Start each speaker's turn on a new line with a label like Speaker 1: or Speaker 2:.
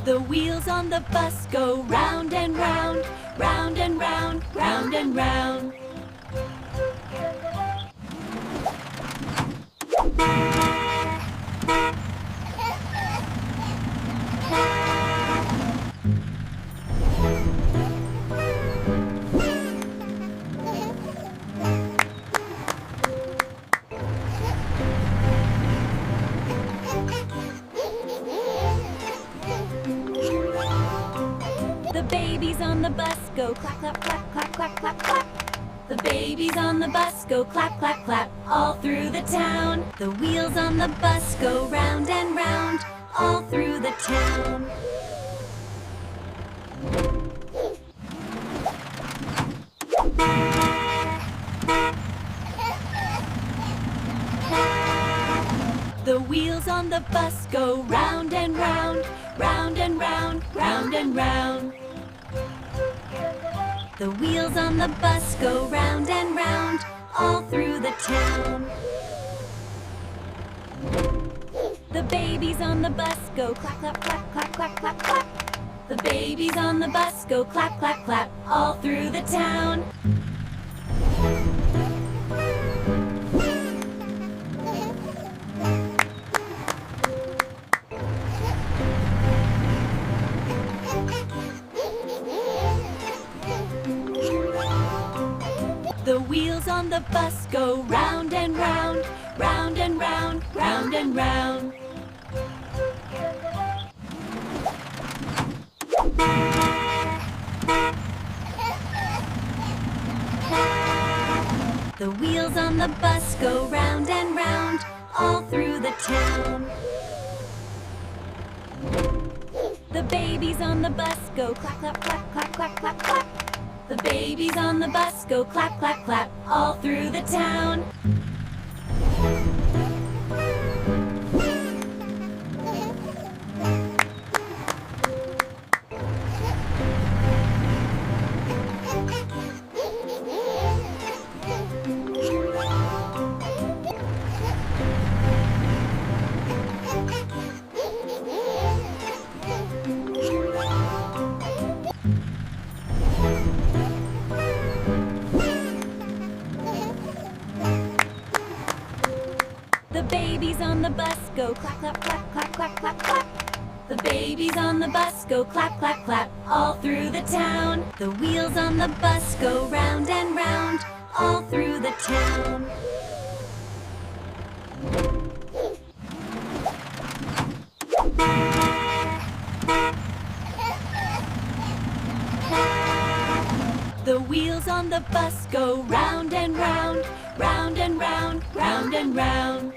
Speaker 1: The wheels on the bus go round and round, round and round, round and round. The babies on the bus go clap, clap, clap, clap, clap, clap, clap. The babies on the bus go clap, clap, clap, all through the town. The wheels on the bus go round and round, all through the town. The wheels on the bus go round and round, round and round, round and round. The wheels on the bus go round and round, all through the town. The babies on the bus go clap, clap, clap, clap, clap, clap, clap. The babies on the bus go clap, clap, clap, all through the town. The wheels on the bus go round and round, round and round, round and round. The wheels on the bus go round and round, all through the town. The babies on the bus go clap, clap, clap, clap, clap, clap, clap. The babies on the bus go clap, clap, clap, all through the town. The babies on the bus go clap, clap, clap, clap, clap, clap, clap. The babies on the bus go clap, clap, clap, all through the town. The wheels on the bus go round and round, all through the town. The wheels on the bus go round and round, round and round, round and round.